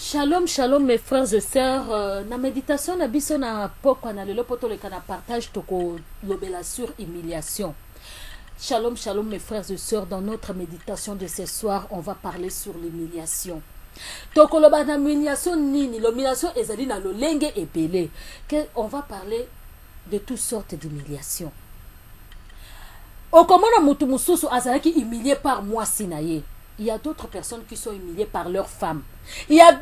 Shalom, shalom mes frères et sœurs. Na méditation na biso na poko na lelo poto le kana partage toko lobela sur humiliation. Shalom, shalom mes frères et sœurs. Dans notre méditation de ce soir, on va parler sur l'humiliation. Toko loba na humiliation nini, l'humiliation ezali na lolenge ebele. On va parler de toutes sortes d'humiliation. Okomona mutu mususu azalaki humilié par moi sinaye. Il y a d'autres personnes qui sont humiliées par leurs femmes. Il y a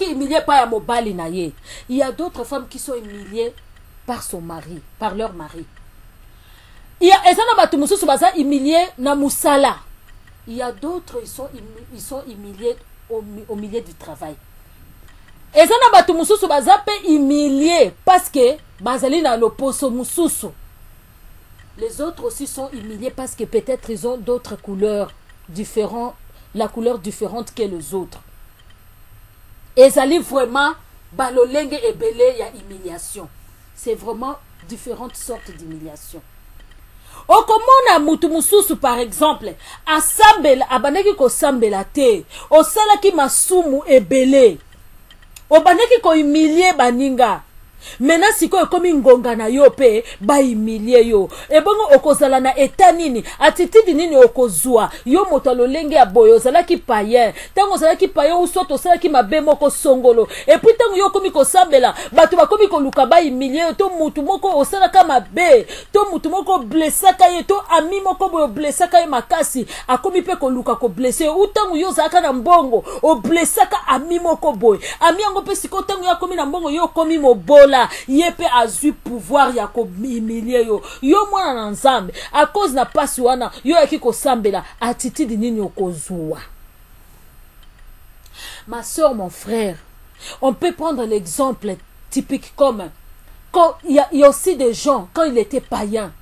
humilié par mobali naye. Il y a d'autres femmes qui sont humiliées par son mari, par leur mari. Il y a humiliés na musala. Il y a d'autres ils sont humiliés au milieu du travail. Humiliés parce que bazali na loposo mususu. Les autres aussi sont humiliés parce que peut-être ils ont d'autres couleurs différentes, la couleur différente que les autres. Et ça livre vraiment balolenge et belé, il y a humiliation. C'est vraiment différentes sortes d'humiliation. O komona mutu mususu par exemple, asambela abaneki ko sambela te, o salaki masumu ebele. O baneki ko humilier baninga. Mena siko ekomi ngonga na yo pe ba humilier yo. Ebongo okozala na etanini, attitude nini okozua. Yo moto lolenge ya boyo zalaki payen. Tango zalaki payen ou soit osalaki mabe moko songolo. Et puis tango yo komi ko sambela, batu bakomi ko luka ba humilier to mutu moko osalaka mabe, to mutu moko blessaka ye, to ami moko boyo blessaka ye makasi, akomi pe ko luka ko blesser ou tango yo zalaka na mbongo, o blessaka ami moko boy. Ami yango pe siko tango ya komi na mbongo yo komi mobola. Yepe azu pouvoir ya ko humilier yo. Yo mwana na nzambe à cause na pasi wana yo yaki ko sambela attitude nini okozua. Ma soeur, mon frère, on peut prendre l'exemple typique comme quand il y a aussi des gens quand il était païen.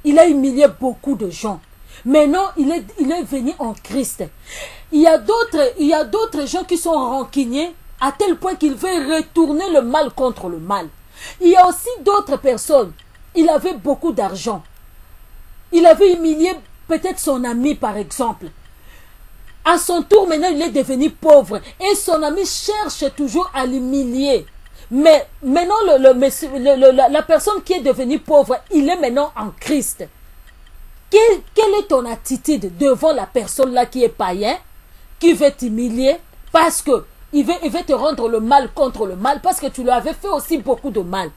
Il a humilié beaucoup de gens. Maintenant, il est venu en Christ. Il y a d'autres gens qui sont rancuniers à tel point qu'il veut retourner le mal contre le mal. Il y a aussi d'autres personnes. Il avait beaucoup d'argent. Il avait humilié peut-être son ami par exemple. À son tour, maintenant, il est devenu pauvre. Et son ami cherche toujours à l'humilier. Mais maintenant, la personne qui est devenue pauvre, il est maintenant en Christ. Quelle est ton attitude devant la personne là qui est païen, qui veut t'humilier parce que il veut te rendre le mal contre le mal parce que tu lui avais fait aussi beaucoup de mal.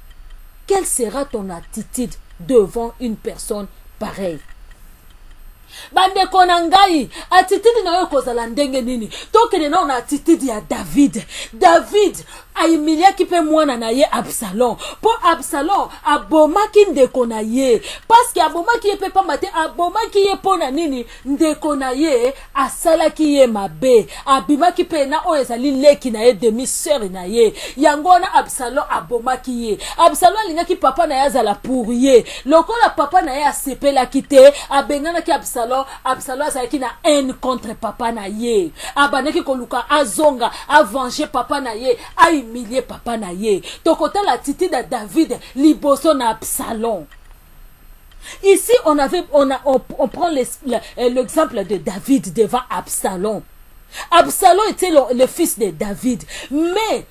Quelle sera ton attitude devant une personne pareille? Bande konangai, attitude na yo kozala ndenge nini? Tokene na on attitude ya David. David a humilié ki pe mwana na ye Absalom. Po Absalom abomaki ndeko na ye. Parce que abomaki ye pe pa mate, abomaki ye pona nini ndeko na ye asalaki ye mabe. Abimaki pe na o ezali leki na ye demi-sœur na ye. Yango na Absalom abomaki ye. Absalom alingaki papa na ye azala pour ye. Lokola papa na ye asepela kite, abengana ki Absalom azalaki na haine contre papa na ye. Abaneki koluka azonga, a venger papa na ye, a humilier papa na ye. Tokota l'attitude de David liboso na Absalom. Ici on prend l'exemple de David devant Absalom. Absalom était le fils de David, mais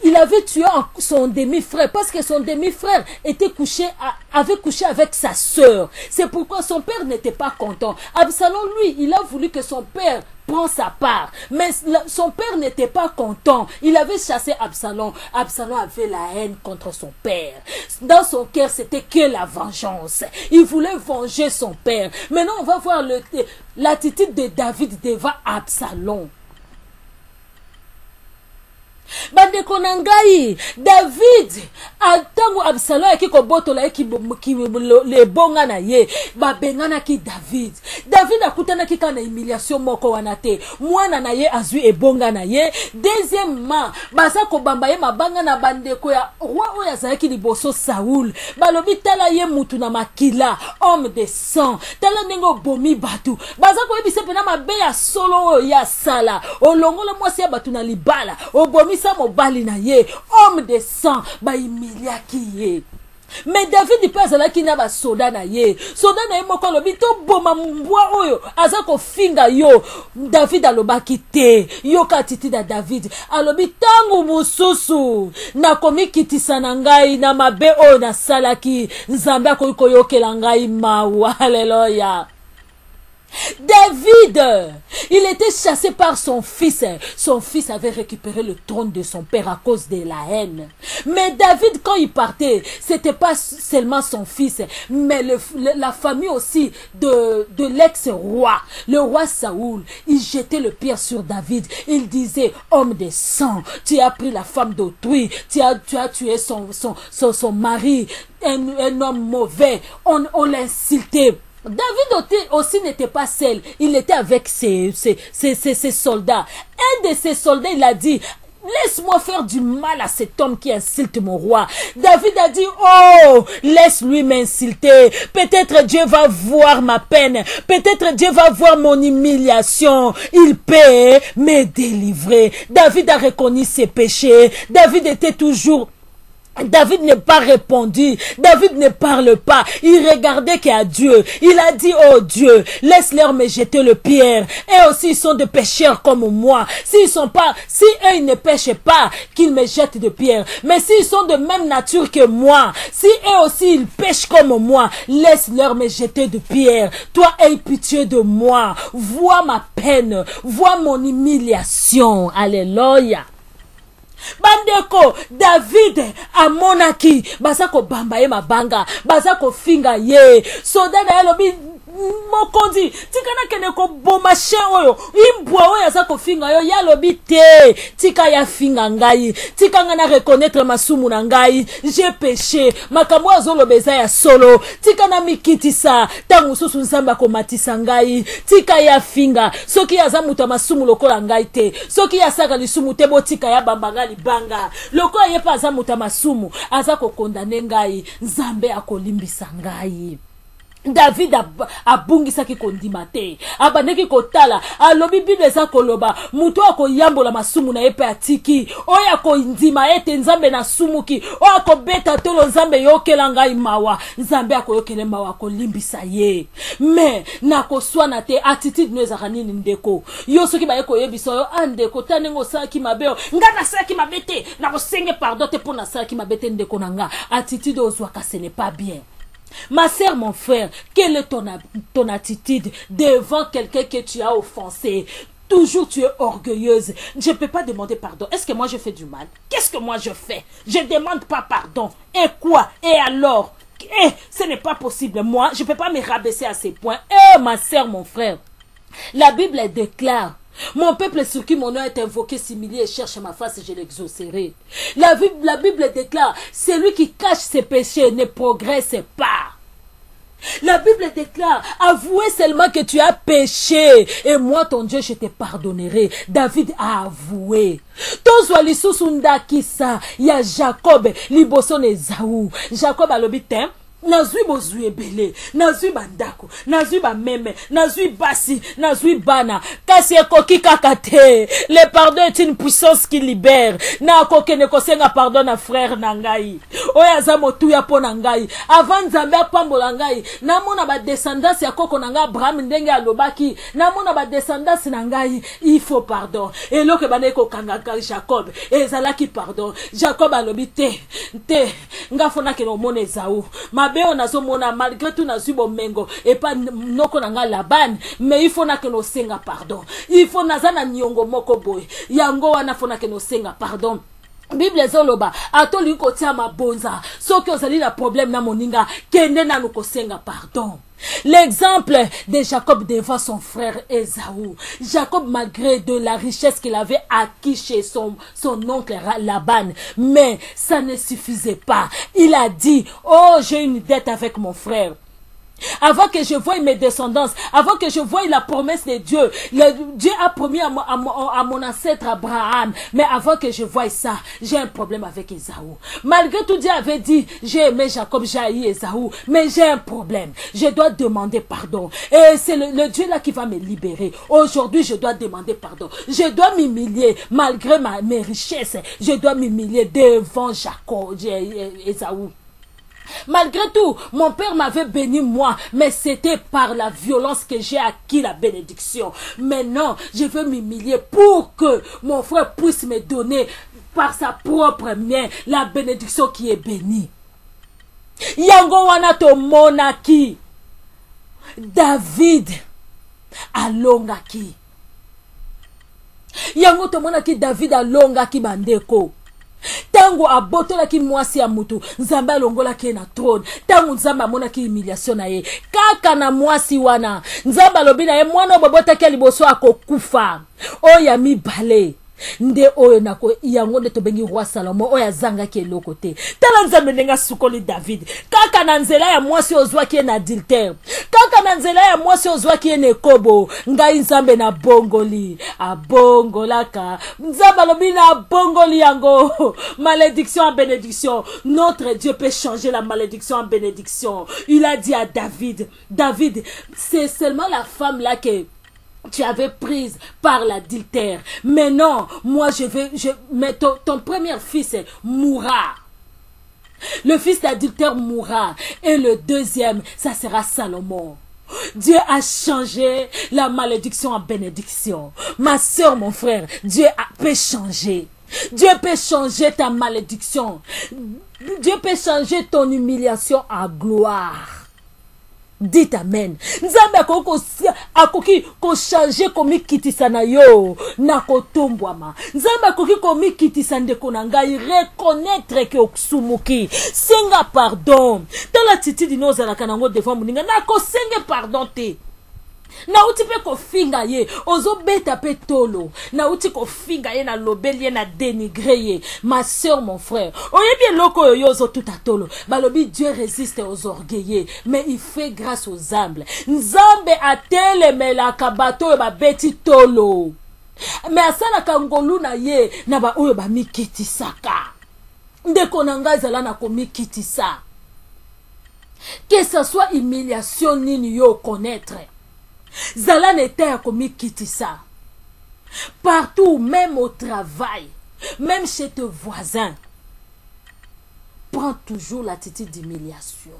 il avait tué son demi-frère parce que son demi-frère avait couché avec sa sœur. C'est pourquoi son père n'était pas content. Absalom, lui, il a voulu que son père prenne sa part. Mais son père n'était pas content. Il avait chassé Absalom. Absalom avait la haine contre son père. Dans son cœur, c'était que la vengeance. Il voulait venger son père. Maintenant, on va voir l'attitude de David devant Absalom. Bande konangai, David atango Absalom yaki kobotola yaki le bonga na ye ba bengana ki David akutana ki kana humiliation moko wana te mwana na ye azui ebonga na ye. Deuxièmement, baza ko bamba ye mabanga na bandeko ya roi oyo azalaki liboso Saoul. Balobi tala ye mutu na makila, homme de sang, tala ndenge bomi batu. Baza ko yebisa pena mabe ya solo ya sala olongola mwasi ya batu na libala obomi sa mobali na ye, homme de sang, ba humiliaki ye. Mais David il passe là qui n'a pas soda na ye moko lobi to boma mbwa oyo azako finga yo. David alobaki te yo katiti da David alobi tangu mususu na komi kitisa na ngai na mabe oyo na salaki nzambe akoki yokela ngai mawa. Alléluia. David, il était chassé par son fils. Son fils avait récupéré le trône de son père à cause de la haine. Mais David, quand il partait, c'était pas seulement son fils, mais la famille aussi de l'ex-roi, le roi Saoul. Il jetait le pierre sur David. Il disait, homme de sang, tu as pris la femme d'autrui, tu as tué son mari, un homme mauvais. On l'insultait. David aussi n'était pas seul, il était avec ses soldats. Un de ses soldats, il a dit, laisse-moi faire du mal à cet homme qui insulte mon roi. David a dit, oh, laisse-lui m'insulter. Peut-être Dieu va voir ma peine. Peut-être Dieu va voir mon humiliation. Il peut me délivrer. David a reconnu ses péchés. David n'est pas répondu. David ne parle pas. Il regardait qu'à Dieu. Il a dit, oh Dieu, laisse-leur me jeter le pierre. Et aussi, ils sont des pécheurs comme moi. Si eux, ils ne pêchent pas, qu'ils me jettent de pierre. Mais s'ils sont de même nature que moi, si eux aussi, ils pêchent comme moi, laisse-leur me jeter de pierre. Toi, aie pitié de moi. Vois ma peine. Vois mon humiliation. Alléluia. Bandeko, David amonaki bazako bamba ye mabanga, bazako finga ye. Soda na elobi mokondi tikana kene ko boma chien oyo imbwa oyo azako finga yo ya lobi te tika ya finga ngai tika ngana reconnaître masumu na ngai j'ai péché makambo azolobeza ya solo tika na mikitisa tangu susu nzamba ko matisa ngai tika ya finga soki azamuta masumu lokola ngai te soki asaka lisumu te botika ya bambanga libanga lokola yepa azamuta masumu azako kondane ngai nzambe akolimbisa ngai. David abungisaki kondima te abandeki kotala alobi Bible eza koloba mutu akoyambola masumu na yepe atiki oyo akondima ete nzambe na sumuki oyo akobeta tolo nzambe yokela ngai mawa nzambe akoyokele mawa akolimbisa ye. Me nakoswana te attitude no ezaka nini ndeko yo soki baye koyebisa yo andeko tanengo osalaki mabe nga nasalaki mabe te nakosenge pardon te mpo nasalaki mabe te ndeko na nga attitude ozwaka ce n'est pas bien. Ma sœur, mon frère, quelle est ton attitude devant quelqu'un que tu as offensé? Toujours tu es orgueilleuse. Je ne peux pas demander pardon. Est-ce que moi je fais du mal? Qu'est-ce que moi je fais? Je ne demande pas pardon. Et quoi? Et alors? Ce n'est pas possible. Moi, je ne peux pas me rabaisser à ces points. Ma sœur, mon frère, la Bible déclare: mon peuple sur qui mon nom est invoqué s'humilie et cherche ma face et je l'exaucerai. La Bible déclare: celui qui cache ses péchés ne progresse pas. La Bible déclare: avouez seulement que tu as péché et moi ton Dieu je te pardonnerai. David a avoué. Tozwa lisusu ndakisa ya Jacob liboso ne Esaü. Jacob alobite nazui bozui ebele, nazui bandako, nazui ba meme, nazui basi, nazui bana. Kasi ekoki kaka te. Le pardon est une puissance qui libère. Na koke ne kosenga pardon na frère na ngai. Oya za motu ya po na ngai. Avant nzambe apambola ngai, na mona ba descendance ya koko na ngai Abraham ndenge alobaki, na mona ba descendance na ngai, il faut pardon. Et loke bana ko kanga Jacob, ezalaki pardon. Jacob alobi te ngafona ke no mona Esaü. Malgré tout na zubo mengo et pas noko nanga Laban, mais il faut na que no senga pardon. Il faut na zana nyongo moko boy yango wana fona que no senga pardon. Bible zoloba atoli ko tia mabonza soki ozali na problème na moninga kende na nuko senga pardon. L'exemple de Jacob devant son frère Esaü. Jacob, malgré de la richesse qu'il avait acquis chez son oncle Laban, mais ça ne suffisait pas. Il a dit: oh, j'ai une dette avec mon frère. Avant que je voie mes descendants, avant que je voie la promesse de Dieu, Dieu a promis à mon ancêtre Abraham, mais avant que je voie ça, j'ai un problème avec Esaü. Malgré tout, Dieu avait dit: j'ai aimé Jacob, j'ai haï Esaü, mais j'ai un problème. Je dois demander pardon. Et c'est le Dieu là qui va me libérer. Aujourd'hui, je dois demander pardon. Je dois m'humilier, malgré mes richesses. Je dois m'humilier devant Jacob, Esaü. Malgré tout, mon père m'avait béni moi, mais c'était par la violence que j'ai acquis la bénédiction. Maintenant, je veux m'humilier pour que mon frère puisse me donner par sa propre main la bénédiction qui est bénie. Yango wana to monaki. David alongaki. Yango to monaki David alongaki bandeko. Tango abotolaki mwasi ya mutu, Nzambe alongolaki na trône. Tango Nzambe amonaki humiliation na ye, kaka na mwasi wana, Nzambe alobi na ye mwana bobotaki liboso akokufa. Oya mibale. Nde oyo nako yango nde tobengi roi Salomo oyo azangaki eloko te. Tala Nzambe ndenga sukoli David. Kaka na nzela ya mwasi ozwaki na adultère. Kaka na nzela ya mwasi ozwaki na ekobo. Ngai Nzambe na bongoli. Abongolaka. Nzambe alobi na bongoli yango. Malédiction en bénédiction. Notre Dieu peut changer la malédiction en bénédiction. Il a dit à David, David, c'est seulement la femme là que tu avais prise par l'adultère. Mais non, moi mais ton premier fils mourra. Le fils d'adultère mourra. Et le deuxième, ça sera Salomon. Dieu a changé la malédiction en bénédiction. Ma soeur, mon frère, Dieu peut changer. Dieu peut changer ta malédiction. Dieu peut changer ton humiliation en gloire. Dites amen. Nzambe akoki ko changer komi kitisa na yo na kotombwama. Nzambe akoki komi kitisa ndeko na ngai reconnaître que okusumuki. Senga pardon. Tala titi dino zalaka nango devant muninga na ko senge pardon te. Na uti pe ko finga ye ozo beta pe tolo na uti ko finga ye na lobeli ye na dénigrer ye. Ma soeur, mon frère, oye bien loko yo zo tout à tolo balobi Dieu résiste aux orgueilleux mais il fait grâce aux humbles. Nzambe atelemela kabato ba beti tolo mais asana kangolu na ye na ba oyo ba mikitisaka ndeko na ngai zala na komikitisa que ce soit humiliation nini yo connaître. Zala n'était à commis kitisa. Partout, même au travail, même chez tes voisins, prends toujours l'attitude d'humiliation.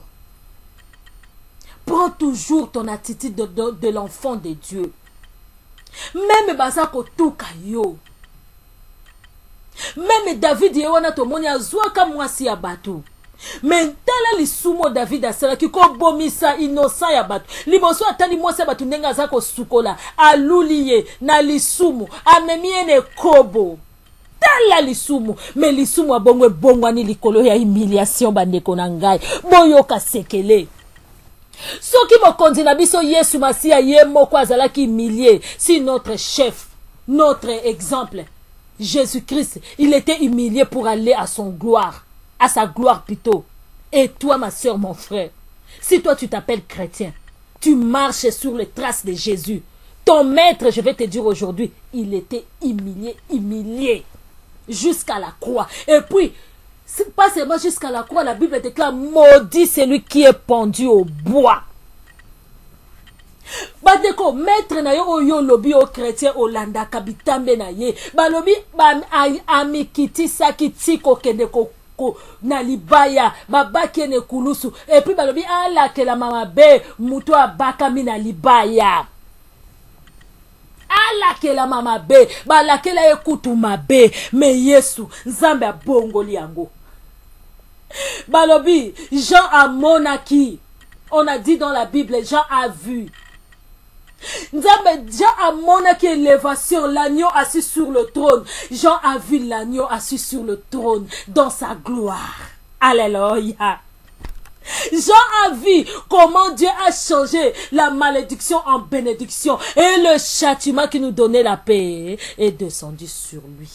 Prends toujours ton attitude de l'enfant de Dieu. Même Bazako Tukayo. Même David Yewana Tomoni Azwaka Mwasi Abatu. Mais tala li sumo David asala ki ko bomisa innocent ya batu liboso atali mwasi batu ndenga zako sukola aluliye na lisumu amemie ne kobo tala lisumu mais lisumu abongwe bongwani likolo ya humiliation bandeko na ngai boyoka sekele soki mokonzi na biso Yesu Masia ye moko azalaki humilié si notre chef notre exemple Jésus-Christ il était humilié pour aller à son gloire à sa gloire plutôt. Et toi, ma soeur, mon frère, si toi tu t'appelles chrétien, tu marches sur les traces de Jésus. Ton maître, je vais te dire aujourd'hui, il était humilié jusqu'à la croix. Et puis, c'est pas seulement jusqu'à la croix, la Bible déclare maudit celui qui est pendu au bois. Badeko maître na yo oyo lobi o chrétien Olanda kabitambe na ye balobi ba amikiti sakitiko kendeko na libaya babaki ne kulusu et puis balobi ala ke la mama be muto abakami na libaya ala ke la mama be bala ke la ekutu mabe mais Yesu Nzambe abongoli yango balobi Jean a monaki on a dit dans la Bible Jean a vu Jean a monaki élévation, l'agneau assis sur le trône. Jean a vu l'agneau assis sur le trône dans sa gloire. Alléluia. Jean a vu comment Dieu a changé la malédiction en bénédiction et le châtiment qui nous donnait la paix est descendu sur lui.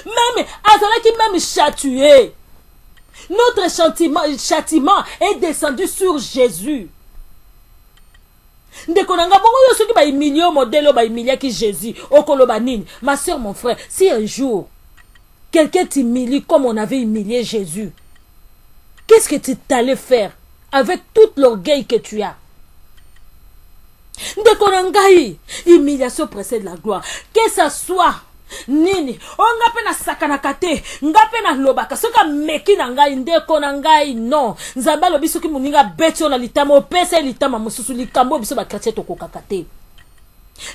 Même, Azalaki même châtié. Notre châtiment est descendu sur Jésus. Jésus. Ma soeur, mon frère, si un jour quelqu'un t'humilie comme on avait humilié Jésus, qu'est-ce que tu t'allais faire avec tout l'orgueil que tu as? Humiliation précède la gloire. Que ce soit nini o nga pe na sakanaka te nga pe na lobaka soka meki na ngai ndeko na ngai non nzambe alobi soki moninga beti yo na litama opesa litama mosusu likambo biso bakretien tokokaka te.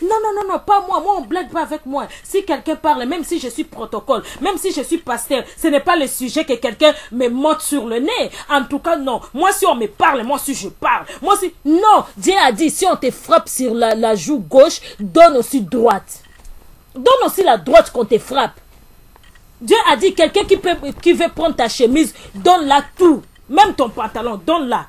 Non, pas moi. Moi, on blague pas avec moi. Si quelqu'un parle, même si je suis protocole, même si je suis pasteur, ce n'est pas le sujet que quelqu'un me monte sur le nez. En tout cas, non. Moi, si on me parle, moi, si je parle, moi, si... Non, Dieu a dit, si on te frappe sur la joue gauche, donne aussi droite. Donne aussi la droite qu'on te frappe. Dieu a dit, quelqu'un qui veut prendre ta chemise, donne-la tout. Même ton pantalon, donne-la.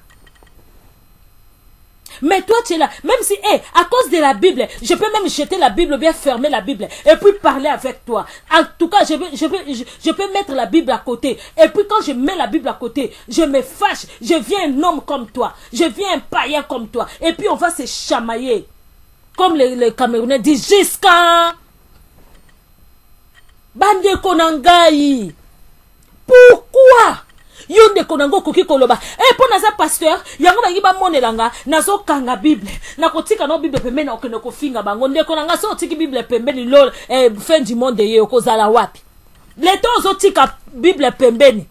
Mais toi tu es là, même si, à cause de la Bible, je peux même jeter la Bible, bien fermer la Bible, et puis parler avec toi. En tout cas, je peux mettre la Bible à côté. Et puis quand je mets la Bible à côté, je me fâche, je viens un homme comme toi, je viens un païen comme toi, et puis on va se chamailler. Comme les Camerounais disent, jusqu'à Bande Konangai. Pourquoi? Yonde konango koki koloba po naza pasteur yango bangi ba monelanga nazo kanga Bible na kotika no Bible pembe na okene ko finga bango nde konanga so tiki Bible pembe ni lol fin du monde ye okozala wapi le temps otika Bible pembeni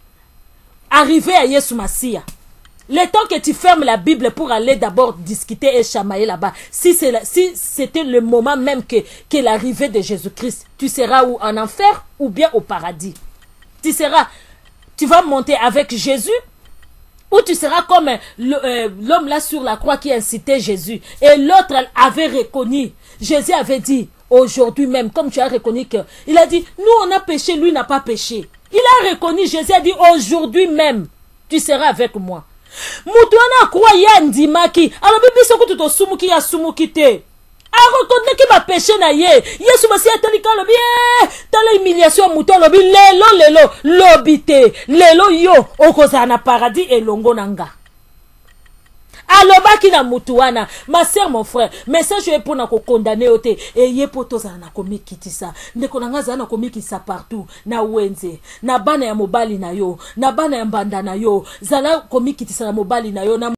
arrivé à Yesu Masia le temps que tu fermes la Bible pour aller d'abord discuter et chamailler là-bas si c'était le moment même que l'arrivée de Jésus-Christ tu seras ou en enfer ou bien au paradis tu vas monter avec Jésus ou tu seras comme l'homme là sur la croix qui incitait Jésus. Et l'autre avait reconnu. Jésus avait dit, aujourd'hui même, comme tu as reconnu que... Il a dit, nous on a péché, lui n'a pas péché. Il a reconnu, Jésus a dit, aujourd'hui même, tu seras avec moi. Moutouana croix yandimaki. Alors bibi soko tuto sumuki ya sumuki te. A reconnaître que ma péché na ye. Yesu Masia talika lobi tala humiliation muto lobi lelo lobite lelo yo okoza na paradis elongo nanga. Alobaki na mutuana ma sœur mon frère message est pour na ko condamner ote et ye poto za na komikitisa ndeko nanga za na komikisa partout na wenze na bana ya mobali na yo na bana ya mbanda na yo za na komikitisa na mobali na yo na